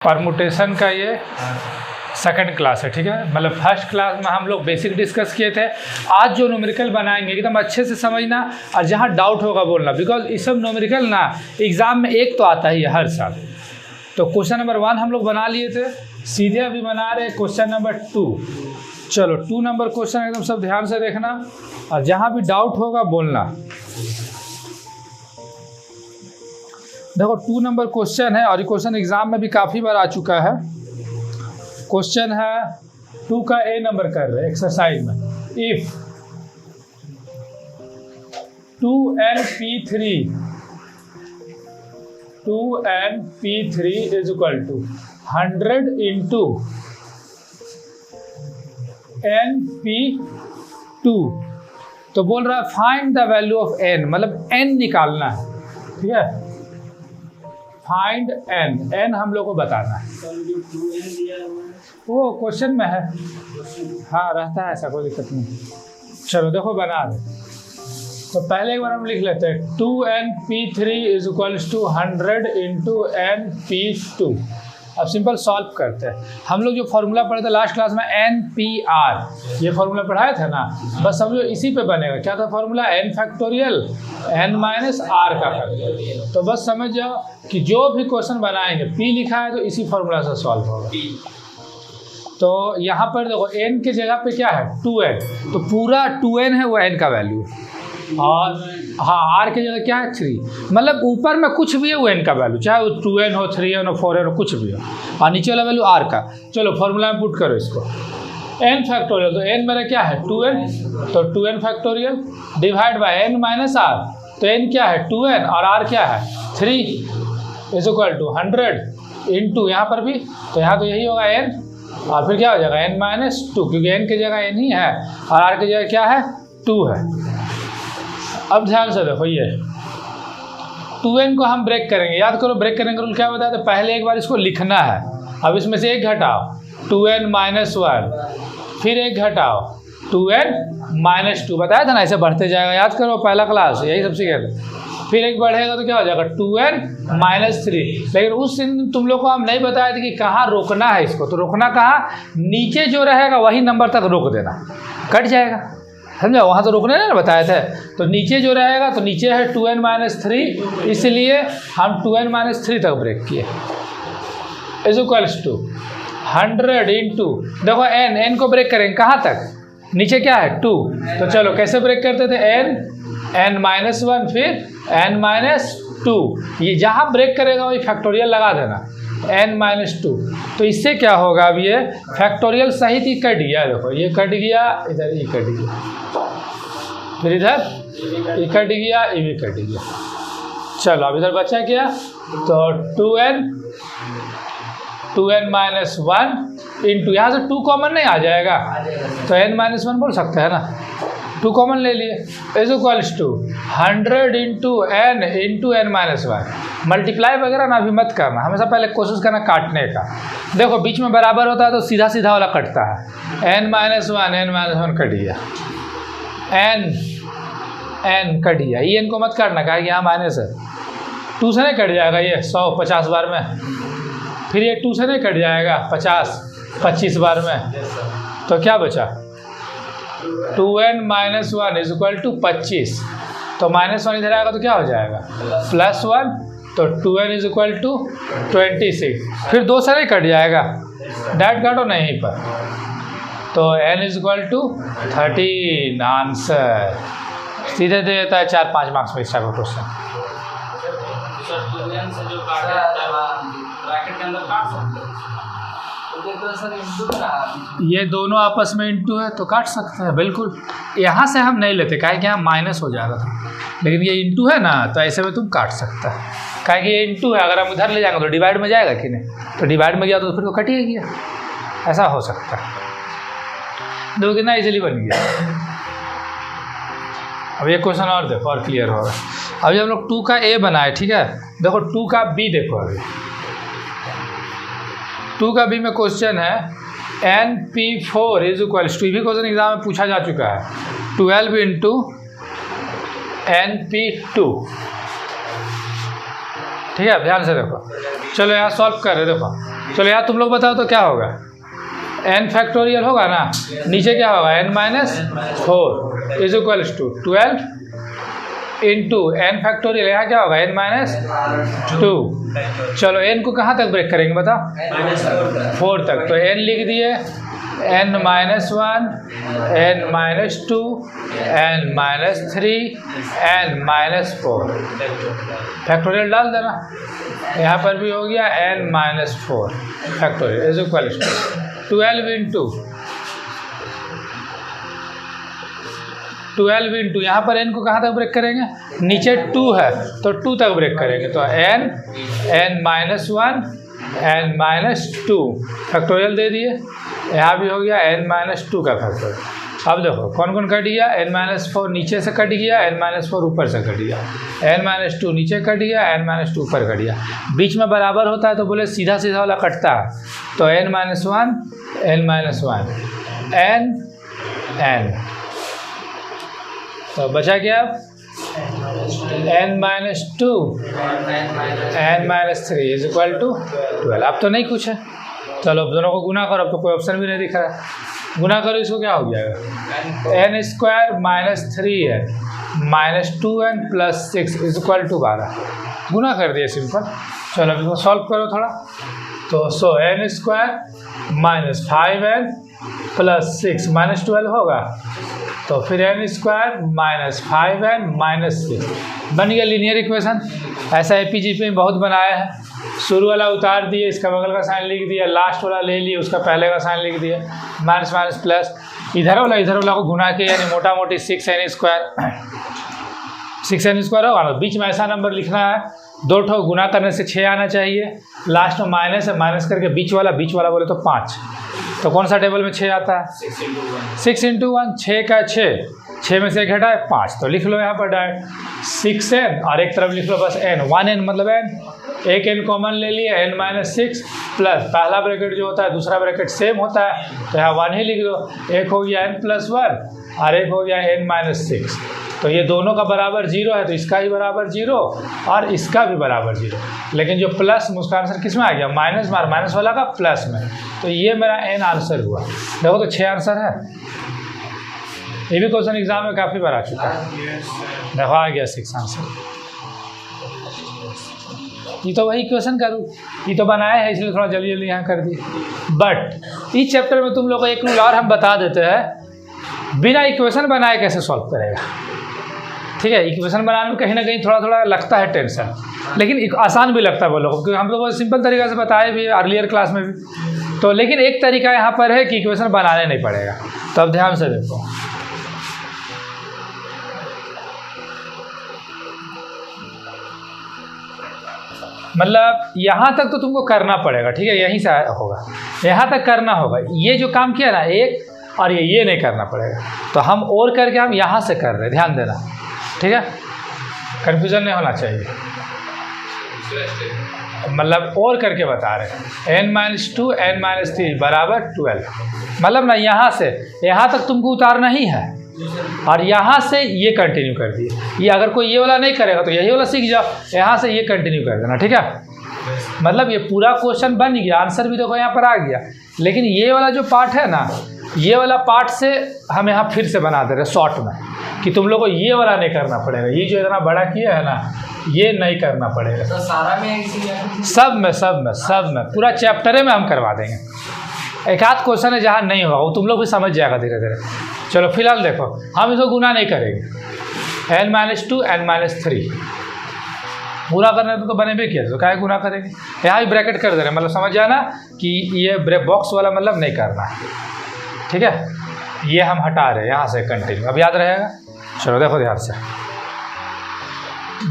Permutation का ये second class है, ठीक है। मतलब फर्स्ट क्लास में हम लोग बेसिक डिस्कस किए थे। आज जो न्यूमेरिकल बनाएंगे एकदम अच्छे से समझना और जहाँ डाउट होगा बोलना, बिकॉज ये सब न्यूमेरिकल ना एग्जाम में एक तो आता ही है हर साल। तो क्वेश्चन नंबर 1 हम लोग बना लिए थे, सीधे अभी बना रहे क्वेश्चन नंबर 2। चलो 2 नंबर क्वेश्चन एकदम सब ध्यान से देखना और जहाँ भी डाउट होगा बोलना। देखो 2 नंबर क्वेश्चन है और ये क्वेश्चन एग्जाम में भी काफ़ी बार आ चुका है। क्वेश्चन है 2 का ए नंबर कर रहे हैं एक्सरसाइज में। If 2np3 is equal to 100 into np2, तो बोल रहा है find the value of n, मतलब n निकालना है, ठीक है। फाइंड n हम लोग को बताना है। वो क्वेश्चन में है, हाँ रहता है ऐसा, कोई दिक्कत नहीं। चलो देखो बना दे। तो पहले एक बार हम लिख लेते हैं 2np3 is equals to 100 into np2। अब सिंपल सॉल्व करते हैं। हम लोग जो फॉर्मूला पढ़े थे लास्ट क्लास में npr, ये फॉर्मूला पढ़ाया था ना, बस समझो इसी पे बनेगा। क्या था formula? n factorial n minus r का फैक्टोरियल। तो बस समझ जाओ कि जो भी क्वेश्चन बनाएंगे p लिखा है तो इसी फॉर्मूला से सॉल्व होगा। तो यहाँ पर देखो n के जगह पे क्या है 2n, तो पूरा 2n है वो n का वैल्यू, और हाँ r के जगह क्या है 3, मतलब ऊपर में कुछ भी है वो n का वैल्यू, चाहे वो 2n हो 3n हो 4n हो कुछ भी हो, और नीचे वाला वैल्यू r का। चलो फॉर्मूला में पुट करो इसको, n फैक्टोरियल, तो n मेरा क्या है 2n, तो 2n factorial divide by n minus r, तो n क्या है 2n और r क्या है 3 इज इक्वल टू 100 इंटू यहाँ पर भी, तो यहाँ तो यही होगा n, और फिर क्या हो जाएगा n माइनस 2, क्योंकि n की जगह n ही है और r की जगह क्या है 2 है। अब ध्यान से देखो, ये 2n को हम ब्रेक करेंगे, याद करो ब्रेक करने का रूल क्या बताया था, पहले एक बार इसको लिखना है। अब इसमें से एक घटाओ 2n माइनस 1, फिर एक घटाओ 2n माइनस 2, बताया था ना ऐसे बढ़ते जाएगा, याद करो पहला क्लास यही सब सीखे थे। फिर एक बढ़ेगा तो क्या हो जाएगा 2n माइनस 3। लेकिन उस दिन तुम लोग को हम नहीं बताए थे कि कहाँ रोकना है इसको, तो रोकना कहाँ, नीचे जो रहेगा वही नंबर तक रोक देना, कट जाएगा, समझा। वहाँ तो रोकने ना बताए थे, तो नीचे जो रहेगा, तो नीचे है 2n माइनस 3, इसलिए हम 2n माइनस 3 तक ब्रेक किए इज इक्वल्स टू 100 इंटू, देखो n को ब्रेक करेंगे कहाँ तक, नीचे क्या है 2, तो चलो कैसे ब्रेक करते थे n माइनस 1 फिर n माइनस 2, ये जहाँ ब्रेक करेगा वही फैक्टोरियल लगा देना n माइनस 2। तो इससे क्या होगा, अब ये फैक्टोरियल सहित ही कट गया, देखो ये कट गया, इधर ये कट गया, फिर इधर ये कट गया, ये भी कट गया। चलो अब इधर बचा क्या, तो 2n माइनस 1 इंटू, यहाँ से 2 कॉमन नहीं आ जाएगा, तो n माइनस 1 बोल सकते हैं ना, 2 कॉमन ले लिए is equals to 100 into n minus 1। Multiply वगैरह ना अभी मत करना, हमेशा पहले कोशिश करना काटने का। देखो बीच में बराबर होता है तो सीधा सीधा वाला कटता है, n माइनस 1 कट गया, n कट गया, ये n को मत काटना, कहा कि यहाँ माइनस है, 2 से नहीं कट जाएगा ये 150 बार में, फिर ये 2 से नहीं कट जाएगा 25 बार में, तो क्या बचा 2n minus 1 is equal to 25, तो माइनस 1 इधर आएगा तो क्या हो जाएगा प्लस 1, तो 2n इज इक्वल टू 26, फिर 2 से नहीं कट जाएगा, डायरेक्ट काटो नहीं पर, तो n is equal to 13 answer. सीधे दे देता है 4-5 मार्क्स में एक्स्ट्रा का क्वेश्चन। ये दोनों आपस में इंटू है तो काट सकते हैं, बिल्कुल। यहाँ से हम नहीं लेते, काहे कि यहाँ माइनस हो जाएगा था, लेकिन ये इंटू है ना, तो ऐसे में तुम काट सकता है, काहे कि ये इंटू है, अगर हम इधर ले जाएंगे तो डिवाइड में जाएगा कि नहीं, तो डिवाइड में गया तो फिर तो कट ही गया, ऐसा हो सकता है। देखो कितना इजीली बन गया। अब ये क्वेश्चन और देखो और क्लियर होगा। अभी हम लोग 2 का ए बनाए, ठीक है। देखो 2 का बी देखो, अभी 2 का बी में क्वेश्चन है np4 इज इक्वल्स टू, भी क्वेश्चन एग्जाम में पूछा जा चुका है, 12 इंटू np2, ठीक है। ध्यान से देखो, चलो यहाँ सॉल्व कर रहे, देखो चलो यार तुम लोग बताओ तो क्या होगा, n फैक्टोरियल होगा ना, नीचे क्या होगा n - 4 is equals to 12 into n factorial, यहाँ क्या होगा n - 2। चलो n को कहाँ तक ब्रेक करेंगे बताओ, 4 तक। तो n लिख दिए n - 1 n - 2 n - 3 n - 4 factorial डाल देना। यहाँ पर भी हो गया n - 4 factorial is equal to 12 into यहाँ पर n को कहाँ तक ब्रेक करेंगे, नीचे 2 है तो 2 तक ब्रेक करेंगे। तो n - 1 n - 2 फैक्टोरियल दे दिए। यहाँ भी हो गया n - 2 का फैक्टोरियल। अब देखो कौन कौन कट गया, n - 4 नीचे से कट गया, n - 4 ऊपर से कट गया, n - 2 नीचे कट गया, n - 2 ऊपर कट गया। बीच में बराबर होता है तो बोले सीधा सीधा वाला कटता है, तो n - 1 n n, तो बचा क्या n - 2 n - 3 is equal to 12। अब तो नहीं कुछ है, चलो दोनों को गुना करो, अब तो कोई ऑप्शन भी नहीं दिख रहा है। गुना करो इसको क्या हो जाएगा, n² - 3n - 2n + 6 is equal to 12। गुना कर दिए सिंपल। चलो अब इसको सॉल्व करो थोड़ा, तो n² - 5n + 6 - 12 होगा, तो फिर n² - 5n - 6 बन गया लीनियर इक्वेशन। ऐसा APGP में बहुत बनाया है, शुरू वाला उतार दिए, इसका बगल का साइन लिख दिया, लास्ट वाला ले लिए, उसका पहले का साइन लिख दिया, माइनस माइनस प्लस, इधर वाला को गुना के, यानी मोटा मोटी 6n² होगा ना। बीच में ऐसा नंबर लिखना है, 2 ठो गुना करने से 6 आना चाहिए, लास्ट में माइनस है, माइनस करके बीच वाला बोले तो 5, तो कौन सा टेबल में 6 आता है, 6 × 1, 6 का 6 में से एक घटा है 5, तो लिख लो यहाँ पर डायरेक्ट 6n, और एक तरफ लिख लो बस n, 1n मतलब n, एक n कॉमन ले लिए, n - 6 प्लस पहला ब्रैकेट जो होता है दूसरा ब्रैकेट सेम होता है, तो यहाँ 1 ही लिख दो। एक हो गया n + 1 और एक हो गया n - 6, तो ये दोनों का बराबर 0 है, तो इसका ही बराबर 0 और इसका भी बराबर 0, लेकिन जो प्लस में उसका आंसर किस में आ गया, माइनस वाला का प्लस में, तो ये मेरा n आंसर हुआ। देखो तो 6 आंसर है, ये भी क्वेश्चन एग्जाम में काफ़ी बार आ चुका है। देखो आ गया 6 आंसर। ये तो वही क्वेश्चन करूँ, ये तो बनाया है इसलिए थोड़ा जल्दी यहाँ कर दी। बट इस चैप्टर में तुम लोग को एक रूल और हम बता देते हैं, बिना इक्वेशन बनाए कैसे सॉल्व करेगा। ठीक है, इक्वेशन बनाने में कहीं ना कहीं थोड़ा थोड़ा लगता है टेंशन, लेकिन आसान भी लगता है वो लोगों को, क्योंकि हम लोग सिंपल तरीक़े से बताए भी अर्लियर क्लास में भी। तो लेकिन एक तरीका यहाँ पर है कि इक्वेशन बनाने नहीं पड़ेगा, तो अब ध्यान से देखो। मतलब यहाँ तक तो तुमको करना पड़ेगा, ठीक है, यहीं से होगा, यहाँ तक करना होगा। ये जो काम किया ना एक, और ये नहीं करना पड़ेगा, तो हम और करके हम यहाँ से कर रहे हैं, ध्यान देना, ठीक है, कन्फ्यूज़न नहीं होना चाहिए। मतलब और करके बता रहे हैं, n - 2 n - 3 = 12, मतलब ना यहाँ से यहाँ तक तुमको उतारना ही है, और यहाँ से ये कंटिन्यू कर दिए। ये अगर कोई ये वाला नहीं करेगा तो यही वाला सीख जाओ, यहाँ से ये कंटिन्यू कर देना, ठीक है। मतलब ये पूरा क्वेश्चन बन गया, आंसर भी देखो यहाँ पर आ गया, लेकिन ये वाला जो पार्ट है ना, ये वाला पार्ट से हम यहाँ फिर से बना दे रहे शॉर्ट में, कि तुम लोग को ये वाला नहीं करना पड़ेगा, ये जो इतना बड़ा किया है ना, ये नहीं करना पड़ेगा। तो सारा में सब में पूरा चैप्टरे में हम करवा देंगे। एक आध क्वेश्चन है जहाँ नहीं होगा, वो तुम लोग भी समझ जाएगा धीरे धीरे। चलो फिलहाल देखो, हम इसको गुना नहीं करेंगे, n - 2 n - 3 पूरा करने तो बने भी किया, तो क्या गुना करेंगे, यहाँ भी ब्रैकेट कर दे रहे हैं, मतलब समझ जाना कि ये बॉक्स वाला मतलब नहीं करना है, ठीक है। ये हम हटा रहे हैं यहाँ से कंटिन्यू, अब याद रहेगा। चलो देखो ध्यान से,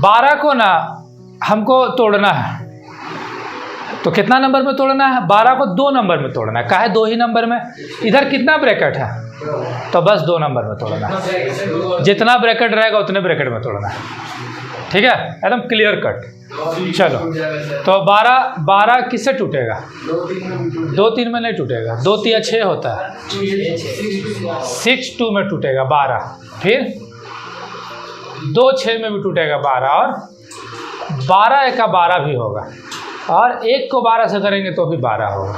12 को ना हमको तोड़ना है, तो कितना नंबर में तोड़ना है, 12 को 2 नंबर में तोड़ना है। काहे 2 ही नंबर में, इधर कितना ब्रैकेट है, तो बस 2 नंबर में तोड़ना है, जितना ब्रैकेट रहेगा उतने ब्रैकेट में तोड़ना है, ठीक है, एकदम क्लियर कट। चलो तो 12 किससे टूटेगा, 2 3 में नहीं टूटेगा, 2 3 6 होता है, 6 2 में टूटेगा 12, फिर 2 6 में भी टूटेगा 12, और 12 1 12 भी होगा, और 1 को 12 से करेंगे तो भी 12 होगा,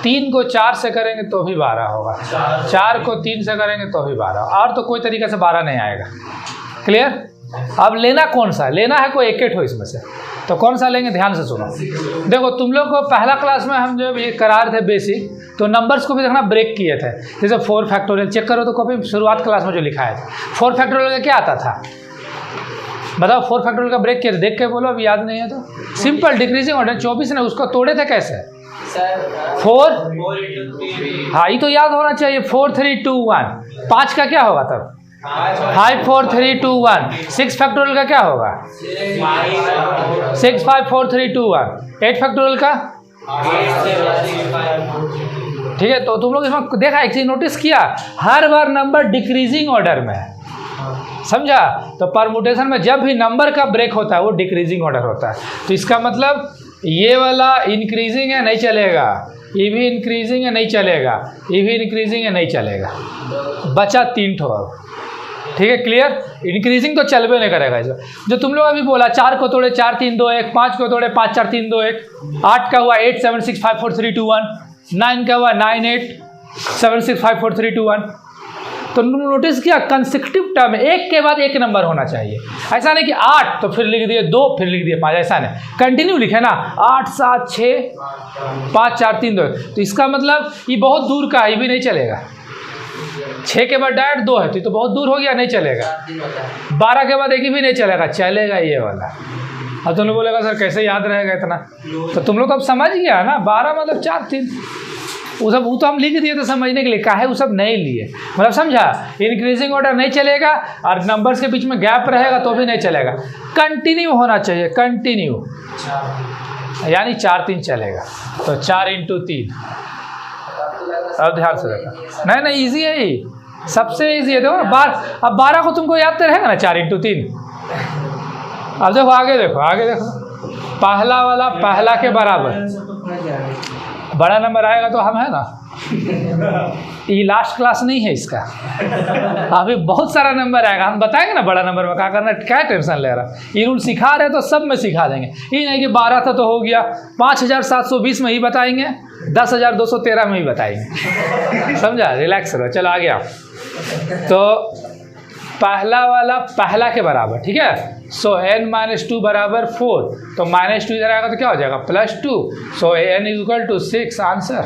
3 को 4 से करेंगे तो भी 12 होगा, 4 को 3 से करेंगे तो भी 12, और तो कोई तरीके से 12 नहीं आएगा। क्लियर? अब लेना कौन सा लेना है, कोई एक हो इसमें से, तो कौन सा लेंगे ध्यान से सुनो। देखो तुम लोग को पहला क्लास में हम जब ये करा रहे थे बेसिक, तो नंबर्स को भी देखना ब्रेक किए थे। जैसे 4 फैक्टोरियल चेक करो तो कॉपी शुरुआत क्लास में जो लिखा है 4 फैक्टोरियल का क्या आता था, बताओ। 4 फैक्टोरियल का ब्रेक किए थे, देख के बोलो, अब याद नहीं है तो। सिंपल डिक्रीजिंग ऑर्डर 24 ने उसको तोड़े थे कैसे, 4, हाँ ये तो याद होना चाहिए, 4 3 2 1। 5 का क्या होगा तब, 5 4 3 2 1। 6 फैक्टोरियल का क्या होगा, 6 5 4 3 2 1। 8 फैक्टोरियल का, ठीक है। तो तुम लोग इसमें देखा, एक चीज नोटिस किया, हर बार नंबर डिक्रीजिंग ऑर्डर में, समझा। तो परमुटेशन में जब भी नंबर का ब्रेक होता है वो डिक्रीजिंग ऑर्डर होता है। तो इसका मतलब ये वाला इंक्रीजिंग है, नहीं चलेगा, ये भी इंक्रीजिंग है, नहीं चलेगा, ये भी इंक्रीजिंग है, नहीं चलेगा, बचा 3 ठो अब, ठीक है। क्लियर? इंक्रीजिंग तो चलबे नहीं करेगा इसमें। जो तुम लोग अभी बोला 4 को तोड़े 4 3 2 1, 5 को तोड़े 5 4 3 2 1, 8 का हुआ 8 7 6 5 4 3 2 1, 9 का हुआ 9 8 7 6 5 4 3 2 1। तो नोटिस किया, कंसेक्यूटिव टर्म एक के बाद एक नंबर होना चाहिए। ऐसा नहीं कि 8 तो फिर लिख दिए 2 फिर लिख दिए 5, ऐसा नहीं, कंटिन्यू लिखे ना, 8 7 6 5 4 3 2। तो इसका मतलब ये बहुत दूर का है, ये भी नहीं चलेगा। 6 के बाद डायरेक्ट 2 है तो बहुत दूर हो गया, नहीं चलेगा। 12 के बाद एक ही भी नहीं चलेगा, चलेगा ये वाला। अब तुम लोग बोलेगा सर कैसे याद रहेगा इतना, तो तुम लोग अब समझ गया ना, 12 मतलब 4 3, वो सब वो तो हम लिख दिए थे समझने के लिए, काहे वो सब नहीं लिए, मतलब समझा। इंक्रीजिंग ऑर्डर नहीं चलेगा और नंबर्स के बीच में गैप रहेगा तो भी नहीं चलेगा, कंटिन्यू होना चाहिए, कंटिन्यू, यानी 4 3 चलेगा। तो 4 × 3, अब ध्यान से देखा, नहीं इजी है ये, सबसे इजी है। देखो ना, अब 12 को तुमको याद तो रहेगा ना, 4 × 3। अब देखो आगे देखो, पहला वाला पहला के बराबर, बड़ा नंबर आएगा तो हम है ना, ये लास्ट क्लास नहीं है इसका, अभी बहुत सारा नंबर आएगा, हम बताएंगे ना बड़ा नंबर में क्या करना, क्या टेंशन ले रहा। ये रूल सिखा रहे तो सब में सिखा देंगे, ये नहीं कि 12 था तो हो गया, 5720 में ही बताएंगे, 10,213 में ही बताएंगे, समझा। रिलैक्स रहो, चलो आगे आओ। तो पहला वाला पहला के बराबर, ठीक है। सो n - 2 बराबर 4, तो -2 इधर आएगा तो क्या हो जाएगा, +2। सो n = 6 आंसर।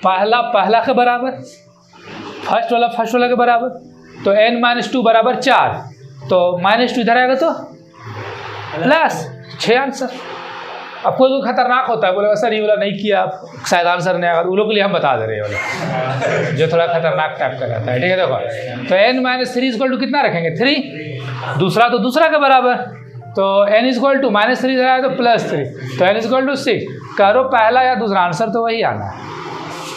पहला के बराबर, फर्स्ट वाला के बराबर, तो n - 2 बराबर 4, तो -2 इधर आएगा तो +6 आंसर। अब कोई खतरनाक होता है, बोलेगा सर ये वाला नहीं किया, शायद आंसर नहीं आएगा, उन लोग के लिए हम बता दे रहे हैं वाला जो थोड़ा खतरनाक टाइप का रहता है, ठीक है। देखो तो n - 3 = कितना रखेंगे, 3, दूसरा तो दूसरा के बराबर, तो n = -3 इधर आया तो +3, तो n = 6। करो पहला या दूसरा, आंसर तो वही आना है,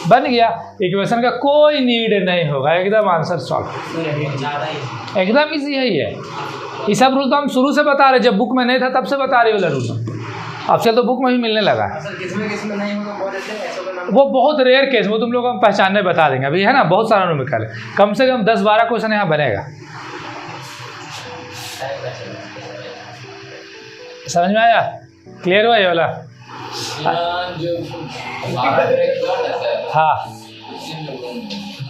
बन गया। इक्वेशन का कोई नीड नहीं होगा, एकदम आंसर सॉल्व, एकदम ईजी है ये। ये सब रूल तो हम शुरू से बता रहे, जब बुक में नहीं था तब से बता रहे वाला रूल, अब चल तो बुक में भी मिलने लगा है। वो बहुत रेयर केस, वो तुम लोग को हम पहचानने बता देंगे, अभी है ना बहुत सारा न्यूमेरिकल है, कम से कम 10-12 क्वेश्चन यहाँ बनेगा। समझ में आया, क्लियर हुआ ये वाला? हाँ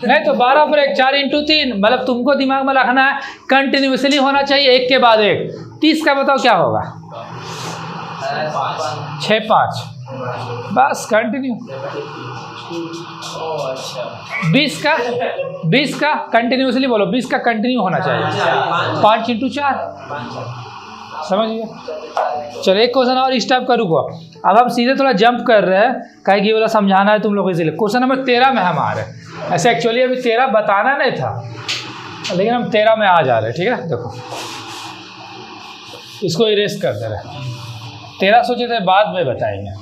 नहीं तो 12 पर 1 4 × 3, मतलब तुमको दिमाग में रखना है कंटिन्यूसली होना चाहिए, एक के बाद एक। 30 का बताओ क्या होगा, 6 5, बस कंटिन्यू। 20 का कंटिन्यूसली बोलो, 20 का कंटिन्यू होना चाहिए, 5 × 4, समझिए। चलो एक क्वेश्चन और इस टाइप का रुको, अब हम सीधे थोड़ा जंप कर रहे हैं, कहीं कि वाला समझाना है तुम लोग, इसलिए क्वेश्चन नंबर 13 में हम आ रहे हैं। ऐसे एक्चुअली अभी 13 बताना नहीं था, लेकिन हम 13 में आ जा रहे हैं, ठीक है। देखो इसको इरेज कर दे रहे, 13 सोचे थे बाद में बताएंगे।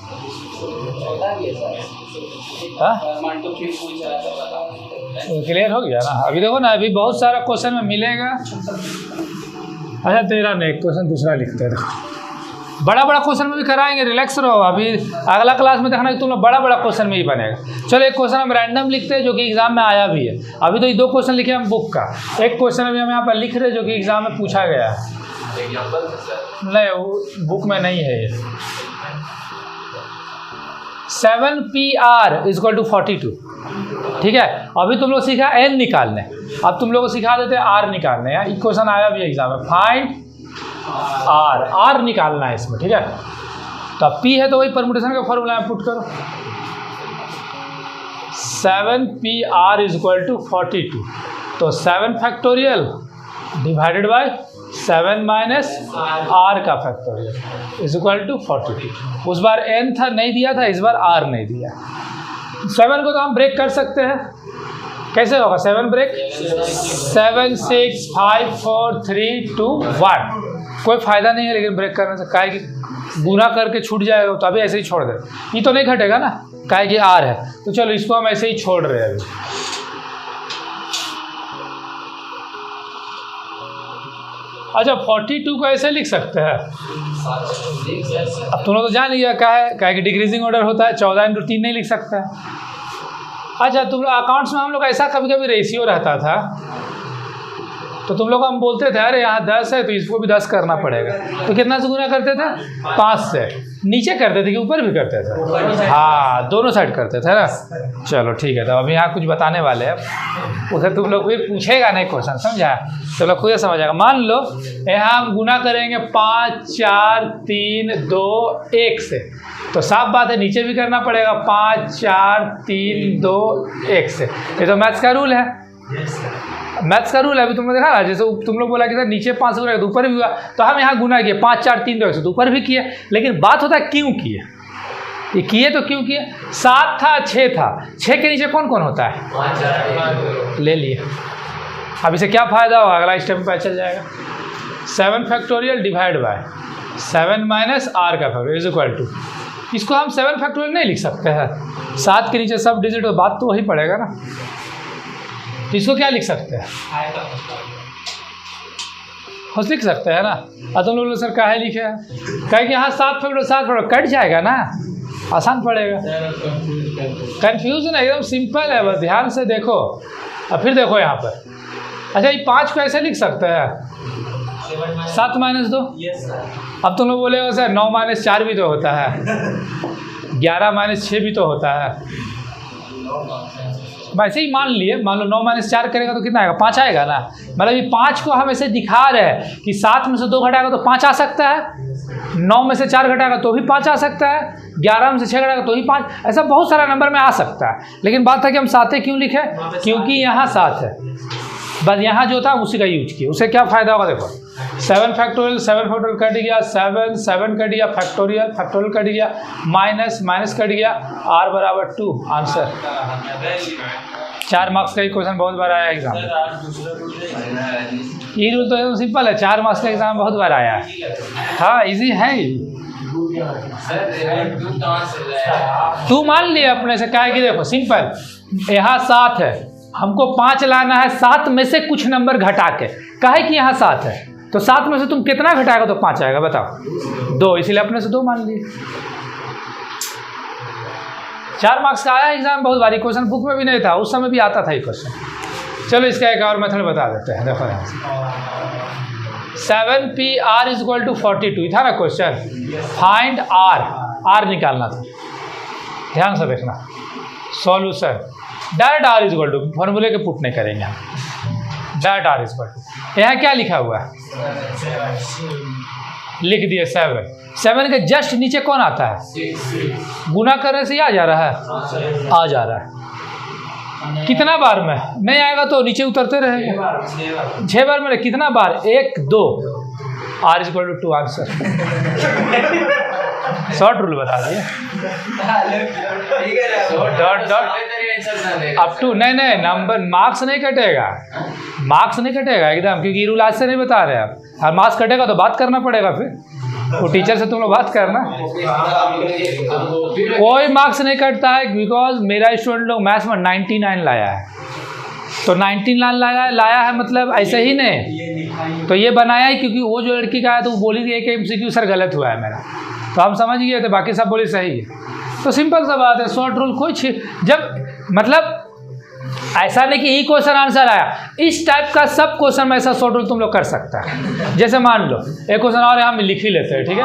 क्लियर हो गया ना? अभी देखो ना, अभी बहुत सारा क्वेश्चन में मिलेगा। अच्छा 13 नहीं, क्वेश्चन दूसरा लिखते हैं, देखो बड़ा बड़ा क्वेश्चन में भी कराएंगे, रिलैक्स रहो। अभी अगला क्लास में देखना कि तुम लोग बड़ा बड़ा क्वेश्चन में ही बनेगा। चलो एक क्वेश्चन हम रैंडम लिखते हैं जो कि एग्जाम में आया भी है। अभी तो ये 2 क्वेश्चन लिखे हम बुक का, एक क्वेश्चन अभी हम यहाँ पर लिख रहे हैं जो कि एग्जाम में पूछा गया है। नहीं वो बुक में नहीं है ये। 7PR = 42, ठीक है। अभी तुम लोग सीखा n निकालने, अब तुम लोग को सिखा देते हैं r निकालने। यार क्वेश्चन आया भी एग्जाम में, फाइंड r निकालना है इसमें, ठीक है। तो अब p है तो वही परमुटेशन का फॉर्मूला में पुट करो। 7PR = 42, तो 7 factorial divided by 7 minus r का फैक्टोरियल = 42। उस बार n था नहीं दिया था, इस बार r नहीं दिया। 7 को तो हम ब्रेक कर सकते हैं, कैसे होगा 7 ब्रेक? 7 6 5 4 3 2 1। कोई फायदा नहीं है लेकिन ब्रेक करने से, काहे कि गुना करके छूट जाएगा तो अभी ऐसे ही छोड़ दे, ये तो नहीं घटेगा ना, काहे कि r है। तो चलो इसको हम ऐसे ही छोड़ रहे हैं अभी। अच्छा 42 को ऐसे लिख सकते हैं। अब तुम लोग तो जान लिया क्या है कि डिक्रीजिंग ऑर्डर होता है, 14 × 3 नहीं लिख सकता है। अच्छा तुम लोग अकाउंट्स में हम लोग ऐसा कभी कभी रेशियो रहता था, तो तुम लोग हम बोलते थे अरे यहाँ 10 है तो इसको भी 10 करना पड़ेगा, तो कितना से गुना करते थे? 5 से। नीचे करते थे कि ऊपर भी करते थे? हाँ दोनों साइड करते थे ना। चलो ठीक है, तो अभी यहाँ कुछ बताने वाले हैं, उधर तुम लोग कोई पूछेगा नहीं क्वेश्चन, समझा? तो लोग खुद समझ आएगा। मान लो यहाँ हम गुना करेंगे 5 4 3 2 1 से, तो साफ बात है नीचे भी करना पड़ेगा 5 4 3 2 1 से। ये तो मैथ्स का रूल है, मैथ्स का रूल है। अभी तुमने देखा ना, जैसे तुम लोग बोला कि सर नीचे 5 गुना तो ऊपर भी हुआ, तो हम यहाँ गुना किए 5 4 3 2 1 से, तो ऊपर भी किए। लेकिन बात होता है क्यों किए, ये किए तो क्यों किए? 7 था 6 था, 6 के नीचे कौन कौन होता है? ले लिए। अब इसे क्या फ़ायदा होगा, अगला स्टेप पर चल जाएगा। 7 factorial divide by 7 minus r का फैक्टोरियल = इसको हम 7 फैक्टोरियल नहीं लिख सकते हैं, 7 के नीचे सब डिजिट, तो बात तो वही पड़ेगा ना। तो इसको क्या लिख सकते हैं? खुद लिख सकते हैं ना। अब तुम लोग सर काहे लिखे हैं? कहे कि यहाँ 7 फैक्टोरियल कट जाएगा ना, आसान पड़ेगा। कंफ्यूजन एकदम सिंपल है, बस ध्यान से देखो। अब फिर देखो यहाँ पर, अच्छा ये 5 को ऐसे लिख सकते हैं 7 - 2। अब तुम लोग बोलेगा सर 9 - 4 भी तो होता है, 11 - 6 भी तो होता है। वैसे ही मान लिए, मान लो 9 - 4 करेगा तो कितना आएगा? 5 आएगा ना। मतलब ये 5 को हम ऐसे दिखा रहे हैं कि 7 में से 2 घटाएगा तो 5 आ सकता है, 9 में से 4 घटाएगा तो भी 5 आ सकता है, 11 में से 6 घटाएगा तो भी 5, ऐसा बहुत सारा नंबर में आ सकता है। लेकिन बात है कि हम 7 क्यों लिखे? क्योंकि यहाँ 7 है, बस यहाँ जो था उसी का यूज किया। उससे क्या फ़ायदा होगा? देखो 7 फैक्टोरियल कट गया, 7 कट गया, फैक्टोरियल कट गया, माइनस कट गया, r = 2 आंसर। 4 मार्क्स का ही क्वेश्चन बहुत बार आया एग्जाम। ये रूल तो एकदम सिंपल है, 4 मार्क्स का एग्जाम बहुत बार आया है। हाँ इजी है ही। 2 मान लिया अपने से, क्या कि देखो सिंपल, यहाँ 7 है, हमको 5 लाना है 7 में से कुछ नंबर घटा के। काहे कि यहाँ 7 है, तो 7 में से तुम कितना घटाएगा तो 5 आएगा? बताओ 2, इसीलिए अपने से 2 मान लिए। 4 मार्क्स का आया एग्जाम बहुत बारी, क्वेश्चन बुक में भी नहीं था, उस समय भी आता था ये क्वेश्चन। चलो इसका एक और मेथड बता देते हैं, देखो यहाँ से 7PR = 42 था ना क्वेश्चन, फाइंड r निकालना था। ध्यान से देखना सॉल्यूशन, डायरेक्ट r = फॉर्मूले के पुट नहीं करेंगे हम, डायरेक्ट r = यहाँ क्या लिखा हुआ है? लिख दिए 7 के जस्ट नीचे कौन आता है? गुना करने से आ जा रहा है, आ जा रहा है। कितना बार में? नहीं आएगा तो नीचे उतरते रहेंगे। 6 बार में कितना बार? 1 2, r = 2 आंसर। शॉर्ट रूल बता दिए, अप टू नहीं नंबर, मार्क्स नहीं कटेगा, मार्क्स नहीं कटेगा एकदम, क्योंकि रूल आज से नहीं बता रहे आप। और मार्क्स कटेगा तो बात करना पड़ेगा, फिर वो टीचर से तुम लोग बात करना। कोई मार्क्स नहीं कटता है, बिकॉज मेरा स्टूडेंट लोग मैथ्स में 99 लाया है, तो 99 लाया है मतलब ऐसे ही नहीं, तो ये बनाया ही क्योंकि वो जो लड़की का है तो वो बोली थी कि MCQ सर गलत हुआ है मेरा, तो हम समझ गए थे, बाकी सब बोली सही है। तो सिंपल सा बात है, शॉर्ट रूल कोई जब मतलब ऐसा नहीं कि एक क्वेश्चन आंसर आया, इस टाइप का सब क्वेश्चन में ऐसा शॉर्ट रूल तुम लोग कर सकता है। जैसे मान लो एक क्वेश्चन और हम लिख ही लेते हैं, ठीक है,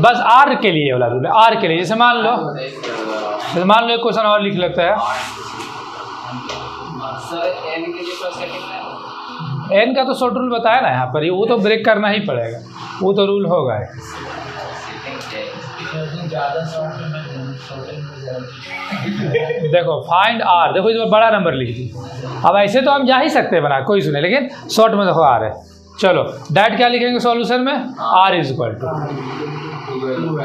बस R के लिए वाला रूल है, R के लिए। जैसे मान लो एक क्वेश्चन और लिख लेते हैं। N का तो शॉर्ट रूल बताया ना यहाँ पर, वो तो ब्रेक करना ही पड़ेगा, वो तो रूल होगा। देखो फाइंड R, देखो इस बार बड़ा नंबर लिख दी। अब ऐसे तो हम जा ही सकते हैं बना, कोई सुने, लेकिन शॉर्ट में देखो R है। चलो डायरेक्ट क्या लिखेंगे सॉल्यूशन में, R =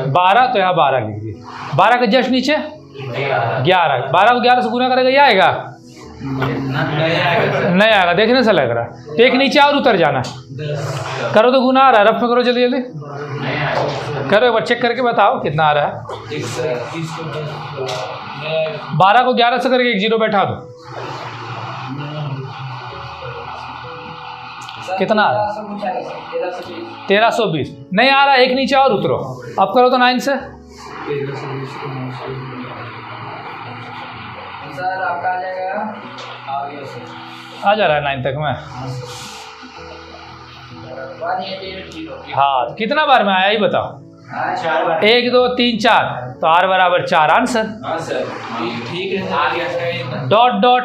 12, तो यहाँ 12 लिख दी। 12 के जस्ट नीचे 11, 12 को 11 से गुना करेगा, ये आएगा नहीं आएगा, देखने से लग रहा है। तो एक नीचे और उतर जाना, करो तो गुना आ रहा है, रफ में करो जल्दी जल्दी करो, एक बार चेक करके बताओ कितना आ रहा है। 12 को 11 से करके एक 0 बैठा दो, कितना आ रहा है 1320। नहीं आ रहा, एक नीचे और उतरो, अब करो तो 9 से। सर आपका आ जाएगा, आ जा रहा है 9 तक में। हाँ, कितना बार में आया ही बताओ। 1 2 3 4, तो R = 4 आंसर। ठीक है, dot dot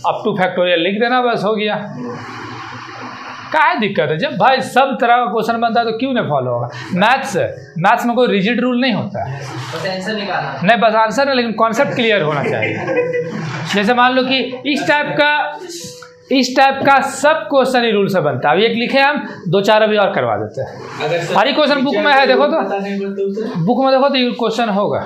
up two factorial लिख देना, बस हो गया। क्या है दिक्कत है, जब भाई सब तरह का क्वेश्चन बनता है तो क्यों नहीं फॉलो होगा। मैथ्स में कोई रिजिड रूल नहीं होता है, बस आंसर निकालना नहीं, बस आंसर नहीं, लेकिन कॉन्सेप्ट क्लियर होना चाहिए। जैसे मान लो कि इस टाइप का सब क्वेश्चन ही रूल से बनता है। अब एक लिखे हम 2-4 अभी और करवा देते हैं। हर क्वेश्चन बुक में है, देखो तो बुक में देखो तो ये क्वेश्चन होगा।